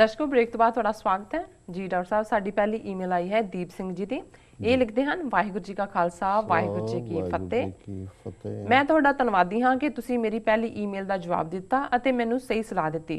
दर्शकों ब्रेक तो बाद थोड़ा स्वागत है जी। डॉक्टर साहब साडी पहली ईमेल आई है दीप सिंह जी दी। ये लिखते हैं वाहिगुरू जी का खालसा वाहिगुरू जी की फतेह। मैं तुहाडा धन्नवादी हाँ कि तुसीं मेरी पहली ईमेल का जवाब दिता अते मैनूं सही सलाह दित्ती।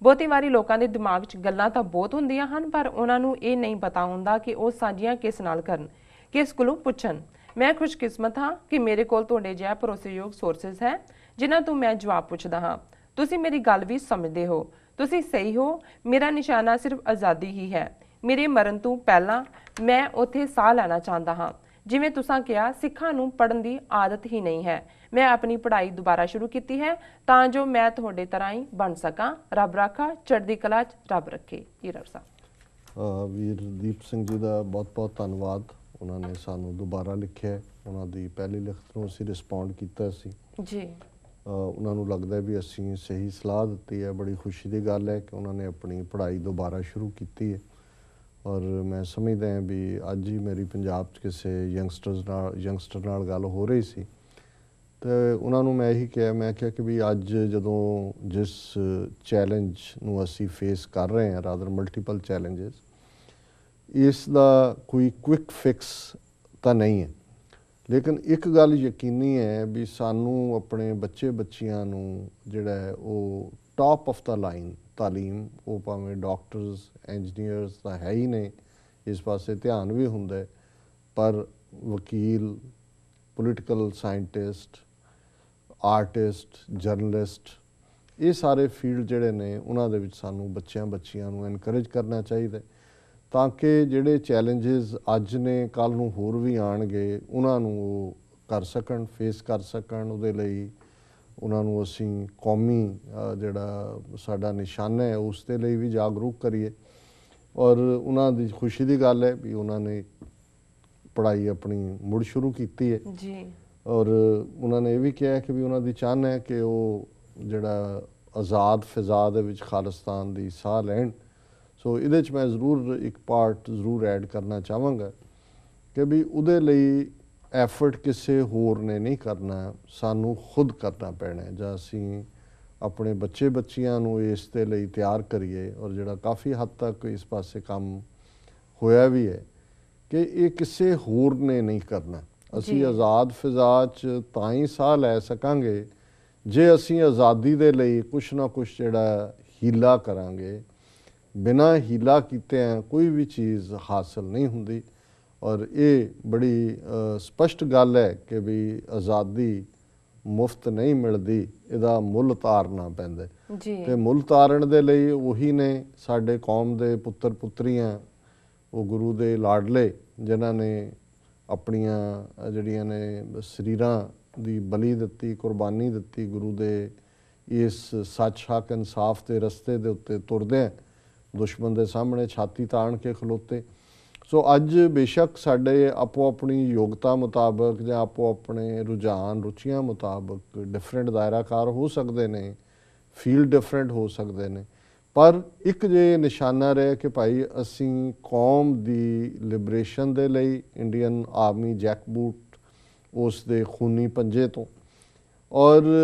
बहुती वारी लोगों के दिमाग 'च गल्लां तां बहुत हुंदियां हन पर उन्हां नूं ये नहीं पता हुंदा कि वो साझियां किस नाल करन, किस कोलों पुछन। मैं खुशकिस्मत हाँ कि मेरे कोल तुहाडे जिहा भरोसेयोग सोर्सिस है जिन्हां तों मैं जवाब पुछदा हाँ। तुसीं मेरी गल भी समझदे हो, तुसीं सही हो। मेरा निशाना सिर्फ आज़ादी ही है। मेरे मरण तो पहला मैं उत्थे साह लैना चाहता हाँ। जिवें तुसां कहा सिखां नूं पढ़न दी आदत ही नहीं है। मैं अपनी पढ़ाई दोबारा शुरू की है तां जो मैं तुहाडे तरह ही बन सकां। रब राखा चढ़दी कला च रब रखे। जी डॉक्टर साहब। वीर दीप सिंह जी का बहुत बहुत धन्नवाद। उन्होंने सानू दोबारा लिखिਆ। उन्होंने पहली लिखत ਨੂੰ ਅਸੀਂ ਰਿਸਪੌਂਡ ਕੀਤਾ ਸੀ जी। ਉਹਨਾਂ ਨੂੰ ਲੱਗਦਾ ਵੀ ਅਸੀਂ ਸਹੀ ਸਲਾਹ ਦਿੱਤੀ ਹੈ। ਬੜੀ ਖੁਸ਼ੀ ਦੀ ਗੱਲ ਹੈ ਕਿ ਉਹਨਾਂ ਨੇ ਆਪਣੀ ਪੜ੍ਹਾਈ ਦੁਬਾਰਾ ਸ਼ੁਰੂ ਕੀਤੀ ਹੈ ਔਰ ਮੈਂ ਸਮਝਦਾ ਹਾਂ ਵੀ ਅੱਜ ਹੀ ਮੇਰੀ ਪੰਜਾਬ 'ਚ ਕਿਸੇ ਯੰਗਸਟਰ ਨਾਲ ਗੱਲ ਹੋ ਰਹੀ ਸੀ ਤੇ ਉਹਨਾਂ ਨੂੰ ਮੈਂ ਇਹੀ ਕਿਹਾ, ਮੈਂ ਕਿਹਾ ਕਿ ਵੀ ਅੱਜ ਜਦੋਂ ਜਿਸ ਚੈਲੰਜ ਨੂੰ ਅਸੀਂ ਫੇਸ ਕਰ ਰਹੇ ਹਾਂ ਰਾਦਰ ਮਲਟੀਪਲ ਚੈਲੰਜਸ, ਇਸ ਦਾ ਕੋਈ ਕੁਇਕ ਫਿਕਸ ਤਾਂ ਨਹੀਂ ਹੈ लेकिन एक गल यकीनी है भी सानू अपने बच्चे बच्चियां नू जिहड़ा है वो टॉप ऑफ द लाइन तालीम, वो भावें डॉक्टर्स इंजीनियर्स तो है ही ने, इस पासे ध्यान भी हुंदा है, पर वकील, पोलिटिकल साइंटिस्ट, आर्टिस्ट, जर्नलिस्ट, ये सारे फील्ड जिहड़े ने उन्हां दे विच सानू बच्चियां नू एनकरेज करना चाहिए ਤਾਂ ਕਿ ਜਿਹੜੇ ਚੈਲੰਜਸ ਅੱਜ ਨੇ ਕੱਲ੍ਹ ਨੂੰ ਹੋਰ ਵੀ ਆਉਣਗੇ ਉਹਨਾਂ ਨੂੰ ਉਹ ਕਰ ਸਕਣ, ਫੇਸ ਕਰ ਸਕਣ। ਉਹਦੇ ਲਈ ਉਹਨਾਂ ਨੂੰ ਅਸੀਂ ਕੌਮੀ ਜਿਹੜਾ ਸਾਡਾ ਨਿਸ਼ਾਨਾ ਹੈ ਉਸ ਦੇ ਲਈ ਵੀ ਜਾਗਰੂਕ ਕਰੀਏ ਔਰ ਉਹਨਾਂ ਦੀ ਖੁਸ਼ੀ ਦੀ ਗੱਲ ਹੈ ਵੀ ਉਹਨਾਂ ਨੇ ਪੜ੍ਹਾਈ ਆਪਣੀ ਮੁੜ ਸ਼ੁਰੂ ਕੀਤੀ ਹੈ ਜੀ ਔਰ ਉਹਨਾਂ ਨੇ ਇਹ ਵੀ ਕਿਹਾ ਕਿ ਵੀ ਉਹਨਾਂ ਦੀ ਚਾਹਨਾ ਹੈ ਕਿ ਉਹ ਜਿਹੜਾ ਆਜ਼ਾਦ ਫਿਜ਼ਾ ਦੇ ਵਿੱਚ ਖਾਲਿਸਤਾਨ ਦੀ ਸਾਹ ਲੈਣ। ਸੋ ਇਹਦੇ 'ਚ ਮੈਂ ਜ਼ਰੂਰ ਇੱਕ ਪਾਰਟ ਜ਼ਰੂਰ ਐਡ ਕਰਨਾ ਚਾਹਾਂਗਾ ਕਿ ਵੀ ਉਹਦੇ ਲਈ ਐਫਰਟ ਕਿਸੇ ਹੋਰ ਨੇ ਨਹੀਂ ਕਰਨਾ, ਸਾਨੂੰ ਖੁਦ ਕਰਨਾ ਪੈਣਾ ਜਾਂ ਅਸੀਂ ਆਪਣੇ ਬੱਚੇ ਬੱਚੀਆਂ ਨੂੰ ਇਸ ਦੇ ਲਈ ਤਿਆਰ ਕਰੀਏ ਔਰ ਜਿਹੜਾ ਕਾਫੀ ਹੱਦ ਤੱਕ ਇਸ ਪਾਸੇ ਕੰਮ ਹੋਇਆ ਵੀ ਹੈ ਕਿ ਇਹ ਕਿਸੇ ਹੋਰ ਨੇ ਨਹੀਂ ਕਰਨਾ। ਅਸੀਂ ਆਜ਼ਾਦ ਫਿਜ਼ਾ 'ਚ ਤਾਂ ਹੀ ਸਾਹ ਲੈ ਸਕਾਂਗੇ ਜੇ ਅਸੀਂ ਆਜ਼ਾਦੀ ਦੇ ਲਈ ਕੁਛ ਨਾ ਕੁਛ ਜਿਹੜਾ ਹੀਲਾ ਕਰਾਂਗੇ। बिना हीला किते कोई भी चीज़ हासिल नहीं हुंदी और ये बड़ी स्पष्ट गल है कि भी आज़ादी मुफ्त नहीं मिलती, इहदा मुल तारना पैंदा ते मुल तारण दे लई उही ने साडे कौम दे पुत्तर पुत्रियां, वो गुरु दे लाडले जिन्हां ने अपनियां जिहड़ियां ने शरीरां दी बली दित्ती, कुर्बानी दित्ती गुरु दे इस सच हक इंसाफ के रस्ते दे उत्ते तुरदे दुश्मन के सामने छाती ताण के खलोते। सो अज बेशक साडे आपो अपनी योग्यता मुताबक या आपो अपने रुझान रुचियां मुताबक डिफरेंट दायराकार हो सकते हैं, फील्ड डिफरेंट हो सकते हैं, पर एक जे निशाना रहे कि भाई असी कौम की लिबरेशन के लिए इंडियन आर्मी जैकबूट उस दे खूनी पंजे तो और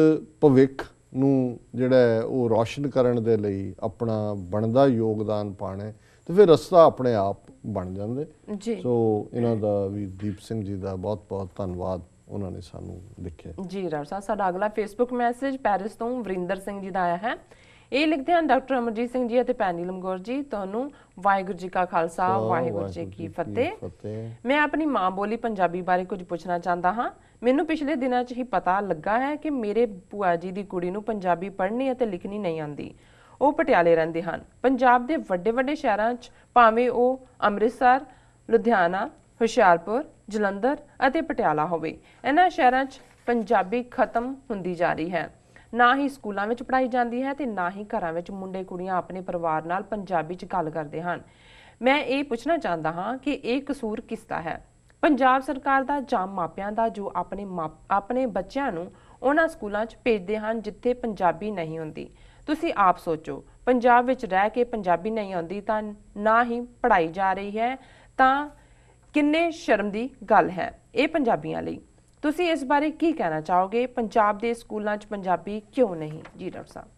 भविख ਨੂੰ ਜਿਹੜਾ ਹੈ ਉਹ ਰੌਸ਼ਨ ਕਰਨ ਦੇ ਲਈ ਆਪਣਾ ਬਣਦਾ ਯੋਗਦਾਨ ਪਾਣਾ ਤੇ ਫਿਰ ਰਸਤਾ ਆਪਣੇ ਆਪ ਬਣ ਜਾਂਦੇ ਜੀ। ਸੋ ਇਹਨਾਂ ਦਾ ਵੀ ਦੀਪ ਸਿੰਘ ਜੀ ਦਾ ਬਹੁਤ ਬਹੁਤ ਧੰਨਵਾਦ, ਉਹਨਾਂ ਨੇ ਸਾਨੂੰ ਲਿਖਿਆ ਜੀ। ਡਾਕਟਰ ਸਾਹਿਬ ਸਾਡਾ ਅਗਲਾ ਫੇਸਬੁੱਕ ਮੈਸੇਜ ਪੈਰਿਸ ਤੋਂ ਵਰਿੰਦਰ ਸਿੰਘ ਜੀ ਦਾ ਆਇਆ ਹੈ। ਇਹ ਲਿਖਦੇ ਹਨ ਡਾਕਟਰ ਅਮਰਜੀਤ ਸਿੰਘ ਜੀ ਅਤੇ ਭੈਣ ਨੀਲਮ ਕੌਰ ਜੀ, ਤੁਹਾਨੂੰ ਵਾਹਿਗੁਰੂ ਜੀ ਕਾ ਖਾਲਸਾ ਵਾਹਿਗੁਰੂ ਜੀ ਕੀ ਫਤਿਹ। ਮੈਂ ਆਪਣੀ ਮਾਂ ਬੋਲੀ ਪੰਜਾਬੀ ਬਾਰੇ ਕੁਝ ਪੁੱਛਣਾ ਚਾਹੁੰਦਾ ਹਾਂ। ਮੈਨੂੰ ਪਿਛਲੇ ਦਿਨਾਂ 'ਚ ਹੀ ਪਤਾ ਲੱਗਾ ਹੈ ਕਿ ਮੇਰੇ ਭੂਆ ਜੀ ਦੀ ਕੁੜੀ ਨੂੰ ਪੰਜਾਬੀ ਪੜ੍ਹਨੀ ਅਤੇ ਲਿਖਣੀ ਨਹੀਂ ਆਉਂਦੀ। ਉਹ ਪਟਿਆਲੇ ਰਹਿੰਦੇ ਹਨ। ਪੰਜਾਬ ਦੇ ਵੱਡੇ ਵੱਡੇ ਸ਼ਹਿਰਾਂ 'ਚ ਭਾਵੇਂ ਉਹ ਅੰਮ੍ਰਿਤਸਰ, ਲੁਧਿਆਣਾ, ਹੁਸ਼ਿਆਰਪੁਰ, ਜਲੰਧਰ ਅਤੇ ਪਟਿਆਲਾ ਹੋਵੇ, ਇਹਨਾਂ ਸ਼ਹਿਰਾਂ 'ਚ ਪੰਜਾਬੀ ਖਤਮ ਹੁੰਦੀ ਜਾ ਰਹੀ ਹੈ। ਨਾ ਹੀ ਸਕੂਲਾਂ ਵਿੱਚ ਪੜ੍ਹਾਈ ਜਾਂਦੀ ਹੈ ਤੇ ਨਾ ਹੀ ਘਰਾਂ ਵਿੱਚ ਮੁੰਡੇ ਕੁੜੀਆਂ ਆਪਣੇ ਪਰਿਵਾਰ ਨਾਲ ਪੰਜਾਬੀ 'ਚ ਗੱਲ ਕਰਦੇ ਹਨ। ਮੈਂ ਇਹ ਪੁੱਛਣਾ ਚਾਹੁੰਦਾ ਹਾਂ ਕਿ ਇਹ ਕਸੂਰ ਕਿਸ ਦਾ ਹੈ, ਪੰਜਾਬ ਸਰਕਾਰ ਦਾ ਜਾਂ ਮਾਪਿਆਂ ਦਾ ਜੋ ਆਪਣੇ ਬੱਚਿਆਂ ਨੂੰ ਉਹਨਾਂ ਸਕੂਲਾਂ 'ਚ ਭੇਜਦੇ ਹਨ ਜਿੱਥੇ ਪੰਜਾਬੀ ਨਹੀਂ ਹੁੰਦੀ। ਤੁਸੀਂ ਆਪ ਸੋਚੋ, ਪੰਜਾਬ ਵਿੱਚ ਰਹਿ ਕੇ ਪੰਜਾਬੀ ਨਹੀਂ ਆਉਂਦੀ ਤਾਂ ਨਾ ਹੀ ਪੜ੍ਹਾਈ ਜਾ ਰਹੀ ਹੈ ਤਾਂ ਕਿੰਨੇ ਸ਼ਰਮ ਦੀ ਗੱਲ ਹੈ ਇਹ ਪੰਜਾਬੀਆਂ ਲਈ। ਤੁਸੀਂ ਇਸ ਬਾਰੇ ਕੀ ਕਹਿਣਾ ਚਾਹੋਗੇ? ਪੰਜਾਬ ਦੇ ਸਕੂਲਾਂ 'ਚ ਪੰਜਾਬੀ ਕਿਉਂ ਨਹੀਂ? ਜੀ ਡਾਕਟਰ ਸਾਹਿਬ।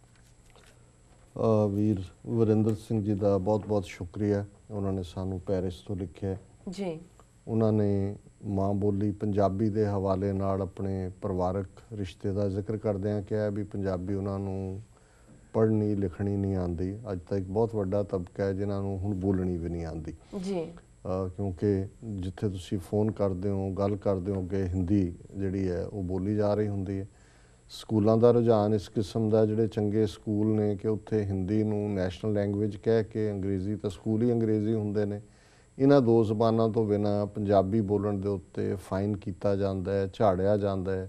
ਵੀਰ ਵਰਿੰਦਰ ਸਿੰਘ ਜੀ ਦਾ ਬਹੁਤ ਬਹੁਤ ਸ਼ੁਕਰੀਆ। ਉਹਨਾਂ ਨੇ ਸਾਨੂੰ ਪੈਰਿਸ ਤੋਂ ਲਿਖਿਆ ਜੀ। ਉਹਨਾਂ ਨੇ ਮਾਂ ਬੋਲੀ ਪੰਜਾਬੀ ਦੇ ਹਵਾਲੇ ਨਾਲ ਆਪਣੇ ਪਰਿਵਾਰਕ ਰਿਸ਼ਤੇ ਦਾ ਜ਼ਿਕਰ ਕਰਦਿਆਂ ਕਿਹਾ ਵੀ ਪੰਜਾਬੀ ਉਹਨਾਂ ਨੂੰ ਪੜ੍ਹਨੀ ਲਿਖਣੀ ਨਹੀਂ ਆਉਂਦੀ। ਅੱਜ ਤੱਕ ਬਹੁਤ ਵੱਡਾ ਤਬਕਾ ਹੈ ਜਿਨ੍ਹਾਂ ਨੂੰ ਹੁਣ ਬੋਲਣੀ ਵੀ ਨਹੀਂ ਆਉਂਦੀ ਜੀ। ਕਿਉਂਕਿ ਜਿੱਥੇ ਤੁਸੀਂ ਫੋਨ ਕਰਦੇ ਹੋ ਗੱਲ ਕਰਦੇ ਹੋ ਕਿ ਹਿੰਦੀ ਜਿਹੜੀ ਹੈ ਉਹ ਬੋਲੀ ਜਾ ਰਹੀ ਹੁੰਦੀ ਹੈ। ਸਕੂਲਾਂ ਦਾ ਰੁਝਾਨ ਇਸ ਕਿਸਮ ਦਾ, ਜਿਹੜੇ ਚੰਗੇ ਸਕੂਲ ਨੇ ਕਿ ਉੱਥੇ ਹਿੰਦੀ ਨੂੰ ਨੈਸ਼ਨਲ ਲੈਂਗੁਏਜ ਕਹਿ ਕੇ ਅੰਗਰੇਜ਼ੀ ਤਾਂ ਸਕੂਲ ਹੀ ਅੰਗਰੇਜ਼ੀ ਹੁੰਦੇ ਨੇ। ਇਹਨਾਂ ਦੋ ਜ਼ਬਾਨਾਂ ਤੋਂ ਬਿਨਾਂ ਪੰਜਾਬੀ ਬੋਲਣ ਦੇ ਉੱਤੇ ਫਾਈਨ ਕੀਤਾ ਜਾਂਦਾ ਹੈ, ਝਾੜਿਆ ਜਾਂਦਾ ਹੈ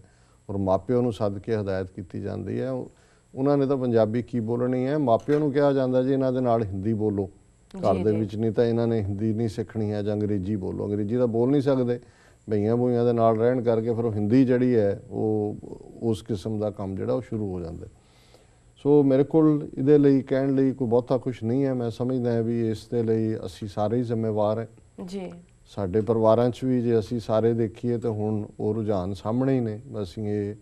ਔਰ ਮਾਪਿਆਂ ਨੂੰ ਸੱਦ ਕੇ ਹਦਾਇਤ ਕੀਤੀ ਜਾਂਦੀ ਹੈ। ਉਹਨਾਂ ਨੇ ਤਾਂ ਪੰਜਾਬੀ ਕੀ ਬੋਲਣੀ ਹੈ, ਮਾਪਿਆਂ ਨੂੰ ਕਿਹਾ ਜਾਂਦਾ ਜੀ ਇਹਨਾਂ ਦੇ ਨਾਲ ਹਿੰਦੀ ਬੋਲੋ ਘਰ ਦੇ ਵਿੱਚ, ਨਹੀਂ ਤਾਂ ਇਹਨਾਂ ਨੇ ਹਿੰਦੀ ਨਹੀਂ ਸਿੱਖਣੀ ਹੈ ਜਾਂ ਅੰਗਰੇਜ਼ੀ ਬੋਲੋ। ਅੰਗਰੇਜ਼ੀ ਤਾਂ ਬੋਲ ਨਹੀਂ ਸਕਦੇ, ਭਈਆਂ ਭੂਈਆਂ ਦੇ ਨਾਲ ਰਹਿਣ ਕਰਕੇ ਫਿਰ ਉਹ ਹਿੰਦੀ ਜਿਹੜੀ ਹੈ ਉਹ ਉਸ ਕਿਸਮ ਦਾ ਕੰਮ ਜਿਹੜਾ ਉਹ ਸ਼ੁਰੂ ਹੋ ਜਾਂਦਾ। ਸੋ ਮੇਰੇ ਕੋਲ ਇਹਦੇ ਲਈ ਕਹਿਣ ਲਈ ਕੋਈ ਬਹੁਤਾ ਕੁਛ ਨਹੀਂ ਹੈ। ਮੈਂ ਸਮਝਦਾ ਹਾਂ ਵੀ ਇਸ ਦੇ ਲਈ ਅਸੀਂ ਸਾਰੇ ਹੀ ਜ਼ਿੰਮੇਵਾਰ ਹੈ ਜੀ। ਸਾਡੇ ਪਰਿਵਾਰਾਂ 'ਚ ਵੀ ਜੇ ਅਸੀਂ ਸਾਰੇ ਦੇਖੀਏ ਤਾਂ ਹੁਣ ਉਹ ਰੁਝਾਨ ਸਾਹਮਣੇ ਹੀ ਨੇ। ਅਸੀਂ ਇਹ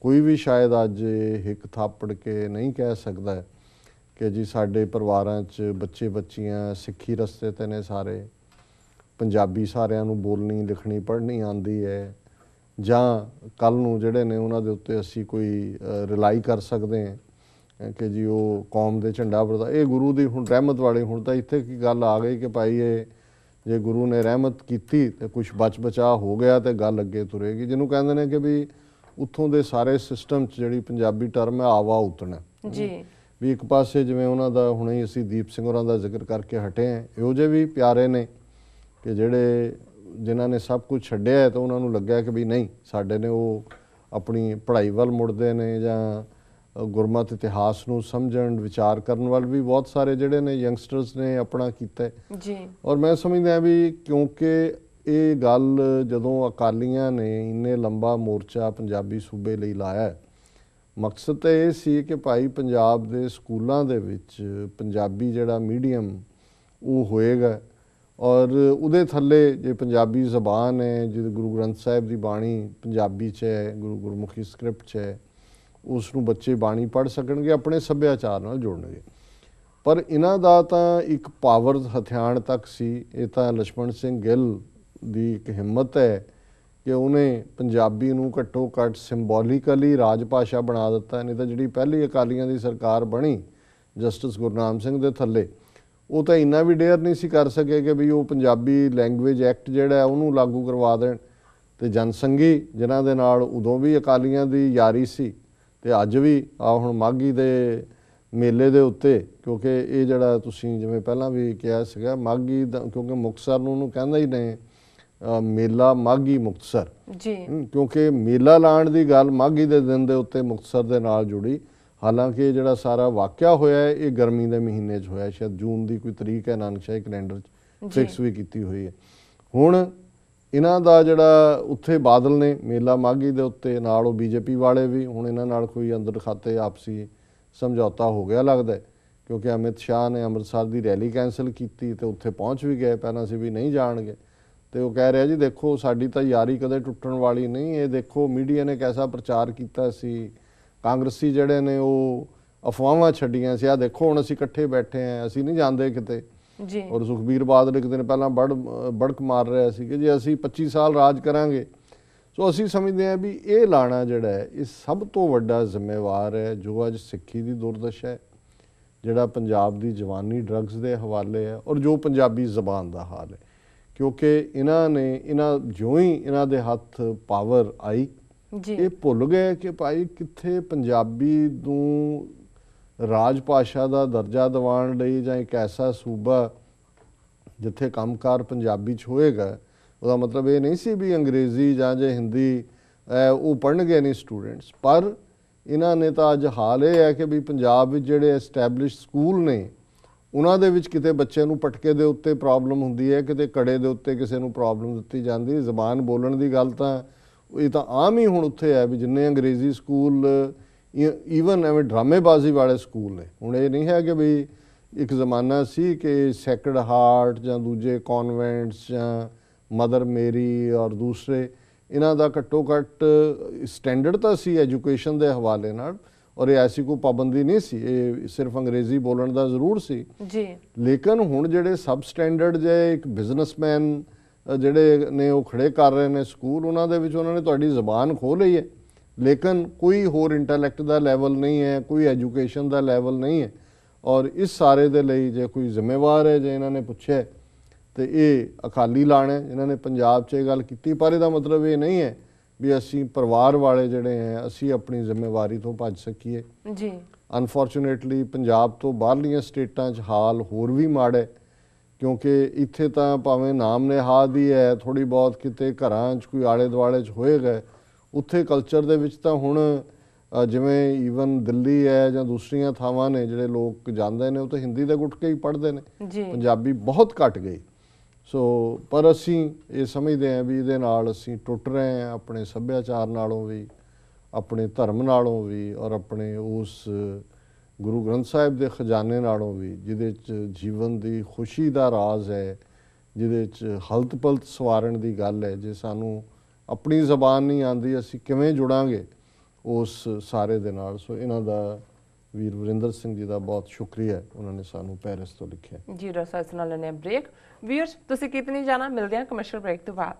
ਕੋਈ ਵੀ ਸ਼ਾਇਦ ਅੱਜ ਹਿੱਕ ਥਾਪੜ ਕੇ ਨਹੀਂ ਕਹਿ ਸਕਦਾ ਕਿ ਜੀ ਸਾਡੇ ਪਰਿਵਾਰਾਂ 'ਚ ਬੱਚੇ ਬੱਚੀਆਂ ਸਿੱਖੀ ਰਸਤੇ 'ਤੇ ਨੇ, ਸਾਰੇ ਪੰਜਾਬੀ ਸਾਰਿਆਂ ਨੂੰ ਬੋਲਣੀ ਲਿਖਣੀ ਪੜ੍ਹਨੀ ਆਉਂਦੀ ਹੈ, ਜਾਂ ਕੱਲ੍ਹ ਨੂੰ ਜਿਹੜੇ ਨੇ ਉਹਨਾਂ ਦੇ ਉੱਤੇ ਅਸੀਂ ਕੋਈ ਰਿਲਾਈ ਕਰ ਸਕਦੇ ਹਾਂ ਕਿ ਜੀ ਉਹ ਕੌਮ ਦੇ ਝੰਡਾ ਵਰਦਾ। ਇਹ ਗੁਰੂ ਦੀ ਹੁਣ ਰਹਿਮਤ ਵਾਲੀ, ਹੁਣ ਤਾਂ ਇੱਥੇ ਕੀ ਗੱਲ ਆ ਗਈ ਕਿ ਭਾਈ ਇਹ ਜੇ ਗੁਰੂ ਨੇ ਰਹਿਮਤ ਕੀਤੀ ਤੇ ਕੁਛ ਬਚ ਬਚਾ ਹੋ ਗਿਆ ਤੇ ਗੱਲ ਅੱਗੇ ਤੁਰੇਗੀ। ਜਿਹਨੂੰ ਕਹਿੰਦੇ ਨੇ ਕਿ ਵੀ ਉੱਥੋਂ ਦੇ ਸਾਰੇ ਸਿਸਟਮ 'ਚ ਜਿਹੜੀ ਪੰਜਾਬੀ ਟਰਮ ਹੈ ਆਵਾ ਉਤਣਾ ਜੀ। ਵੀ ਇੱਕ ਪਾਸੇ ਜਿਵੇਂ ਉਹਨਾਂ ਦਾ ਹੁਣੇ ਹੀ ਅਸੀਂ ਦੀਪ ਸਿੰਘ ਹੋਰਾਂ ਦਾ ਜ਼ਿਕਰ ਕਰਕੇ ਹਟੇ ਹਾਂ, ਇਹੋ ਜਿਹੇ ਵੀ ਪਿਆਰੇ ਨੇ ਕਿ ਜਿਹੜੇ ਜਿਨ੍ਹਾਂ ਨੇ ਸਭ ਕੁਝ ਛੱਡਿਆ ਹੈ ਤਾਂ ਉਹਨਾਂ ਨੂੰ ਲੱਗਿਆ ਕਿ ਵੀ ਨਹੀਂ ਸਾਡੇ ਨੇ ਉਹ ਆਪਣੀ ਪੜ੍ਹਾਈ ਵੱਲ ਮੁੜਦੇ ਨੇ ਜਾਂ ਗੁਰਮਤਿ ਇਤਿਹਾਸ ਨੂੰ ਸਮਝਣ ਵਿਚਾਰ ਕਰਨ ਵੱਲ ਵੀ ਬਹੁਤ ਸਾਰੇ ਜਿਹੜੇ ਨੇ ਯੰਗਸਟਰਸ ਨੇ ਆਪਣਾ ਕੀਤਾ ਜੀ। ਔਰ ਮੈਂ ਸਮਝਦਾ ਵੀ ਕਿਉਂਕਿ ਇਹ ਗੱਲ ਜਦੋਂ ਅਕਾਲੀਆਂ ਨੇ ਇੰਨੇ ਲੰਬਾ ਮੋਰਚਾ ਪੰਜਾਬੀ ਸੂਬੇ ਲਈ ਲਾਇਆ, ਮਕਸਦ ਤਾਂ ਇਹ ਸੀ ਕਿ ਭਾਈ ਪੰਜਾਬ ਦੇ ਸਕੂਲਾਂ ਦੇ ਵਿੱਚ ਪੰਜਾਬੀ ਜਿਹੜਾ ਮੀਡੀਅਮ ਉਹ ਹੋਏਗਾ ਔਰ ਉਹਦੇ ਥੱਲੇ ਜੇ ਪੰਜਾਬੀ ਜ਼ਬਾਨ ਹੈ, ਜਿਹਦੇ ਗੁਰੂ ਗ੍ਰੰਥ ਸਾਹਿਬ ਦੀ ਬਾਣੀ ਪੰਜਾਬੀ 'ਚ ਹੈ, ਗੁਰਮੁਖੀ ਸਕ੍ਰਿਪਟ 'ਚ ਹੈ, ਉਸ ਨੂੰ ਬੱਚੇ ਬਾਣੀ ਪੜ੍ਹ ਸਕਣਗੇ, ਆਪਣੇ ਸੱਭਿਆਚਾਰ ਨਾਲ ਜੁੜਨਗੇ। ਪਰ ਇਹਨਾਂ ਦਾ ਤਾਂ ਇੱਕ ਪਾਵਰ ਹਥਿਆਰ ਤੱਕ ਸੀ। ਇਹ ਤਾਂ ਲਛਮਣ ਸਿੰਘ ਗਿੱਲ ਦੀ ਇੱਕ ਹਿੰਮਤ ਹੈ ਕਿ ਉਹਨੇ ਪੰਜਾਬੀ ਨੂੰ ਘੱਟੋ ਘੱਟ ਸਿੰਬੋਲੀਕਲੀ ਰਾਜ ਭਾਸ਼ਾ ਬਣਾ ਦਿੱਤਾ। ਨਹੀਂ ਤਾਂ ਜਿਹੜੀ ਪਹਿਲੀ ਅਕਾਲੀਆਂ ਦੀ ਸਰਕਾਰ ਬਣੀ ਜਸਟਿਸ ਗੁਰਨਾਮ ਸਿੰਘ ਦੇ ਥੱਲੇ, ਉਹ ਤਾਂ ਇੰਨਾ ਵੀ ਡੇਅਰ ਨਹੀਂ ਸੀ ਕਰ ਸਕੇ ਕਿ ਵੀ ਉਹ ਪੰਜਾਬੀ ਲੈਂਗੁਏਜ ਐਕਟ ਜਿਹੜਾ ਉਹਨੂੰ ਲਾਗੂ ਕਰਵਾ ਦੇਣ। ਅਤੇ ਜਨਸੰਘੀ ਜਿਨ੍ਹਾਂ ਦੇ ਨਾਲ ਉਦੋਂ ਵੀ ਅਕਾਲੀਆਂ ਦੀ ਯਾਰੀ ਸੀ ਅਤੇ ਅੱਜ ਵੀ ਆ ਹੁਣ ਮਾਘੀ ਦੇ ਮੇਲੇ ਦੇ ਉੱਤੇ, ਕਿਉਂਕਿ ਇਹ ਜਿਹੜਾ ਤੁਸੀਂ ਜਿਵੇਂ ਪਹਿਲਾਂ ਵੀ ਕਿਹਾ ਸੀਗਾ ਮਾਘੀ ਦਾ, ਕਿਉਂਕਿ ਮੁਕਤਸਰ ਨੂੰ ਉਹਨੂੰ ਕਹਿੰਦਾ ਹੀ ਨੇ ਮੇਲਾ ਮਾਘੀ ਮੁਕਤਸਰ ਜੀ, ਕਿਉਂਕਿ ਮੇਲਾ ਲਾਉਣ ਦੀ ਗੱਲ ਮਾਘੀ ਦੇ ਦਿਨ ਦੇ ਉੱਤੇ ਮੁਕਤਸਰ ਦੇ ਨਾਲ ਜੁੜੀ। ਹਾਲਾਂਕਿ ਇਹ ਜਿਹੜਾ ਸਾਰਾ ਵਾਕਿਆ ਹੋਇਆ ਇਹ ਗਰਮੀ ਦੇ ਮਹੀਨੇ 'ਚ ਹੋਇਆ, ਸ਼ਾਇਦ ਜੂਨ ਦੀ ਕੋਈ ਤਰੀਕ ਹੈ ਨਾਨਕਸ਼ਾਹੀ ਕੈਲੰਡਰ 'ਚ ਫਿਕਸ ਵੀ ਕੀਤੀ ਹੋਈ ਹੈ। ਹੁਣ ਇਹਨਾਂ ਦਾ ਜਿਹੜਾ ਉੱਥੇ ਬਾਦਲ ਨੇ ਮੇਲਾ ਮਾਘੀ ਦੇ ਉੱਤੇ ਨਾਲ ਉਹ ਬੀਜੇਪੀ ਵਾਲੇ ਵੀ, ਹੁਣ ਇਹਨਾਂ ਨਾਲ ਕੋਈ ਅੰਦਰ ਖਾਤੇ ਆਪਸੀ ਸਮਝੌਤਾ ਹੋ ਗਿਆ ਲੱਗਦਾ, ਕਿਉਂਕਿ ਅਮਿਤ ਸ਼ਾਹ ਨੇ ਅੰਮ੍ਰਿਤਸਰ ਦੀ ਰੈਲੀ ਕੈਂਸਲ ਕੀਤੀ ਅਤੇ ਉੱਥੇ ਪਹੁੰਚ ਵੀ ਗਏ। ਪਹਿਲਾਂ ਸੀ ਵੀ ਨਹੀਂ ਜਾਣਗੇ ਅਤੇ ਉਹ ਕਹਿ ਰਿਹਾ ਜੀ ਦੇਖੋ ਸਾਡੀ ਤਾਂ ਯਾਰੀ ਕਦੇ ਟੁੱਟਣ ਵਾਲੀ ਨਹੀਂ, ਇਹ ਦੇਖੋ ਮੀਡੀਆ ਨੇ ਕੈਸਾ ਪ੍ਰਚਾਰ ਕੀਤਾ ਸੀ, ਕਾਂਗਰਸੀ ਜਿਹੜੇ ਨੇ ਉਹ ਅਫਵਾਹਾਂ ਛੱਡੀਆਂ ਸੀ, ਆਹ ਦੇਖੋ ਹੁਣ ਅਸੀਂ ਇਕੱਠੇ ਬੈਠੇ ਹਾਂ, ਅਸੀਂ ਨਹੀਂ ਜਾਂਦੇ ਕਿਤੇ ਜੀ। ਔਰ ਸੁਖਬੀਰ ਬਾਦਲ ਇੱਕ ਦਿਨ ਪਹਿਲਾਂ ਬੜਕ ਮਾਰ ਰਿਹਾ ਸੀ ਕਿ ਜੇ ਅਸੀਂ 25 ਸਾਲ ਰਾਜ ਕਰਾਂਗੇ। ਸੋ ਅਸੀਂ ਸਮਝਦੇ ਹਾਂ ਵੀ ਇਹ ਲਾਣਾ ਜਿਹੜਾ ਹੈ ਇਹ ਸਭ ਤੋਂ ਵੱਡਾ ਜ਼ਿੰਮੇਵਾਰ ਹੈ ਜੋ ਅੱਜ ਸਿੱਖੀ ਦੀ ਦੁਰਦਸ਼ਾ ਹੈ, ਜਿਹੜਾ ਪੰਜਾਬ ਦੀ ਜਵਾਨੀ ਡਰੱਗਸ ਦੇ ਹਵਾਲੇ ਹੈ ਔਰ ਜੋ ਪੰਜਾਬੀ ਜ਼ਬਾਨ ਦਾ ਹਾਲ ਹੈ। ਕਿਉਂਕਿ ਇਹਨਾਂ ਜਿਉਂ ਹੀ ਇਹਨਾਂ ਦੇ ਹੱਥ ਪਾਵਰ ਆਈ ਇਹ ਭੁੱਲ ਗਏ ਕਿ ਭਾਈ ਕਿੱਥੇ ਪੰਜਾਬੀ ਨੂੰ ਰਾਜ ਭਾਸ਼ਾ ਦਾ ਦਰਜਾ ਦਿਵਾਉਣ ਲਈ ਜਾਂ ਇੱਕ ਐਸਾ ਸੂਬਾ ਜਿੱਥੇ ਕੰਮਕਾਰ ਪੰਜਾਬੀ 'ਚ ਹੋਏਗਾ, ਉਹਦਾ ਮਤਲਬ ਇਹ ਨਹੀਂ ਸੀ ਵੀ ਅੰਗਰੇਜ਼ੀ ਜਾਂ ਜੇ ਹਿੰਦੀ ਉਹ ਪੜ੍ਹਨਗੇ ਨਹੀਂ ਸਟੂਡੈਂਟਸ। ਪਰ ਇਹਨਾਂ ਨੇ ਤਾਂ ਅੱਜ ਹਾਲ ਇਹ ਹੈ ਕਿ ਵੀ ਪੰਜਾਬ ਵਿੱਚ ਜਿਹੜੇ ਐਸਟੈਬਲਿਸ਼ ਸਕੂਲ ਨੇ ਉਹਨਾਂ ਦੇ ਵਿੱਚ ਕਿਤੇ ਬੱਚੇ ਨੂੰ ਪਟਕੇ ਦੇ ਉੱਤੇ ਪ੍ਰੋਬਲਮ ਹੁੰਦੀ ਹੈ, ਕਿਤੇ ਕੜੇ ਦੇ ਉੱਤੇ ਕਿਸੇ ਨੂੰ ਪ੍ਰੋਬਲਮ ਦਿੱਤੀ ਜਾਂਦੀ ਹੈ। ਜ਼ਬਾਨ ਬੋਲਣ ਦੀ ਗੱਲ ਤਾਂ ਇਹ ਤਾਂ ਆਮ ਹੀ ਹੁਣ ਉੱਥੇ ਹੈ ਵੀ ਜਿੰਨੇ ਅੰਗਰੇਜ਼ੀ ਸਕੂਲ ਈਵਨ ਐਵੇਂ ਡਰਾਮੇਬਾਜ਼ੀ ਵਾਲੇ ਸਕੂਲ ਨੇ। ਹੁਣ ਇਹ ਨਹੀਂ ਹੈ ਕਿ ਵੀ ਇੱਕ ਜ਼ਮਾਨਾ ਸੀ ਕਿ ਸੈਕਰਡ ਹਾਰਟ ਜਾਂ ਦੂਜੇ ਕੌਨਵੈਂਟਸ ਜਾਂ ਮਦਰ ਮੇਰੀ ਔਰ ਦੂਸਰੇ ਇਹਨਾਂ ਦਾ ਘੱਟੋ ਘੱਟ ਸਟੈਂਡਰਡ ਤਾਂ ਸੀ ਐਜੂਕੇਸ਼ਨ ਦੇ ਹਵਾਲੇ ਨਾਲ, ਔਰ ਇਹ ਐਸੀ ਕੋਈ ਪਾਬੰਦੀ ਨਹੀਂ ਸੀ, ਇਹ ਸਿਰਫ ਅੰਗਰੇਜ਼ੀ ਬੋਲਣ ਦਾ ਜ਼ਰੂਰ ਸੀ ਜੀ। ਲੇਕਿਨ ਹੁਣ ਜਿਹੜੇ ਸਬ ਸਟੈਂਡਰਡ ਜੇ ਇੱਕ ਬਿਜ਼ਨਸਮੈਨ ਜਿਹੜੇ ਨੇ ਉਹ ਖੜੇ ਕਰ ਰਹੇ ਨੇ ਸਕੂਲ, ਉਹਨਾਂ ਦੇ ਵਿੱਚ ਉਹਨਾਂ ਨੇ ਤੁਹਾਡੀ ਜ਼ਬਾਨ ਖੋਹ ਲਈ ਹੈ, ਲੇਕਿਨ ਕੋਈ ਹੋਰ ਇੰਟੈਲੈਕਟ ਦਾ ਲੈਵਲ ਨਹੀਂ ਹੈ, ਕੋਈ ਐਜੂਕੇਸ਼ਨ ਦਾ ਲੈਵਲ ਨਹੀਂ ਹੈ। ਔਰ ਇਸ ਸਾਰੇ ਦੇ ਲਈ ਜੇ ਕੋਈ ਜ਼ਿੰਮੇਵਾਰ ਹੈ, ਜੇ ਇਹਨਾਂ ਨੇ ਪੁੱਛਿਆ ਤੇ ਇਹ ਅਕਾਲੀ ਲਾਣਾ ਇਹਨਾਂ ਨੇ ਪੰਜਾਬ 'ਚ ਇਹ ਗੱਲ ਕੀਤੀ। ਪਰ ਇਹਦਾ ਮਤਲਬ ਇਹ ਨਹੀਂ ਹੈ ਵੀ ਅਸੀਂ ਪਰਿਵਾਰ ਵਾਲੇ ਜਿਹੜੇ ਹੈ ਅਸੀਂ ਆਪਣੀ ਜ਼ਿੰਮੇਵਾਰੀ ਤੋਂ ਭੱਜ ਸਕੀਏ ਜੀ। ਅਨਫੋਰਚੂਨੇਟਲੀ ਪੰਜਾਬ ਤੋਂ ਬਾਹਰਲੀਆਂ ਸਟੇਟਾਂ 'ਚ ਹਾਲ ਹੋਰ ਵੀ ਮਾੜਾ, ਕਿਉਂਕਿ ਇੱਥੇ ਤਾਂ ਭਾਵੇਂ ਨਾਮ ਨਿਹਾਦ ਹੀ ਹੈ, ਥੋੜ੍ਹੀ ਬਹੁਤ ਕਿਤੇ ਘਰਾਂ 'ਚ ਕੋਈ ਆਲੇ ਦੁਆਲੇ 'ਚ ਹੋਏਗਾ, ਉੱਥੇ ਕਲਚਰ ਦੇ ਵਿੱਚ ਤਾਂ ਹੁਣ ਜਿਵੇਂ ਈਵਨ ਦਿੱਲੀ ਹੈ ਜਾਂ ਦੂਸਰੀਆਂ ਥਾਵਾਂ ਨੇ ਜਿਹੜੇ ਲੋਕ ਜਾਂਦੇ ਨੇ ਉਹ ਤਾਂ ਹਿੰਦੀ ਦੇ ਗੁਟਕੇ ਹੀ ਪੜ੍ਹਦੇ ਨੇ, ਪੰਜਾਬੀ ਬਹੁਤ ਘੱਟ ਗਈ। ਸੋ ਪਰ ਅਸੀਂ ਇਹ ਸਮਝਦੇ ਹਾਂ ਵੀ ਇਹਦੇ ਨਾਲ ਅਸੀਂ ਟੁੱਟ ਰਹੇ ਹਾਂ ਆਪਣੇ ਸੱਭਿਆਚਾਰ ਨਾਲੋਂ ਵੀ, ਆਪਣੇ ਧਰਮ ਨਾਲੋਂ ਵੀ, ਔਰ ਆਪਣੇ ਉਸ ਗੁਰੂ ਗ੍ਰੰਥ ਸਾਹਿਬ ਦੇ ਖਜ਼ਾਨੇ ਨਾਲੋਂ ਵੀ, ਜਿਹਦੇ 'ਚ ਜੀਵਨ ਦੀ ਖੁਸ਼ੀ ਦਾ ਰਾਜ਼ ਹੈ, ਜਿਹਦੇ 'ਚ ਹਲਤ ਪਲਤ ਸਵਾਰਨ ਦੀ ਗੱਲ ਹੈ। ਜੇ ਸਾਨੂੰ ਆਪਣੀ ਜ਼ਬਾਨ ਨਹੀਂ ਆਉਂਦੀ ਅਸੀਂ ਕਿਵੇਂ ਜੁੜਾਂਗੇ ਉਸ ਸਾਰੇ ਦੇ ਨਾਲ। ਸੋ ਇਹਨਾਂ ਦਾ ਵੀਰ ਵਰਿੰਦਰ ਸਿੰਘ ਜੀ ਦਾ ਬਹੁਤ ਸ਼ੁਕਰੀਆ, ਉਹਨਾਂ ਨੇ ਸਾਨੂੰ ਪੈਰਿਸ ਤੋਂ ਲਿਖਿਆ। ਜੀ ਡਾਕਟਰ ਸਾਹਿਬ ਨਾਲ ਲੈਣੇ ਬ੍ਰੇਕ। ਵੀਅਰਸ ਤੁਸੀਂ ਕਿਤੇ ਨਹੀਂ ਜਾਣਾ, ਮਿਲਦੇ ਹਾਂ ਕਮਰਸ਼ੀਅਲ ਬ੍ਰੇਕ ਤੋਂ ਬਾਅਦ।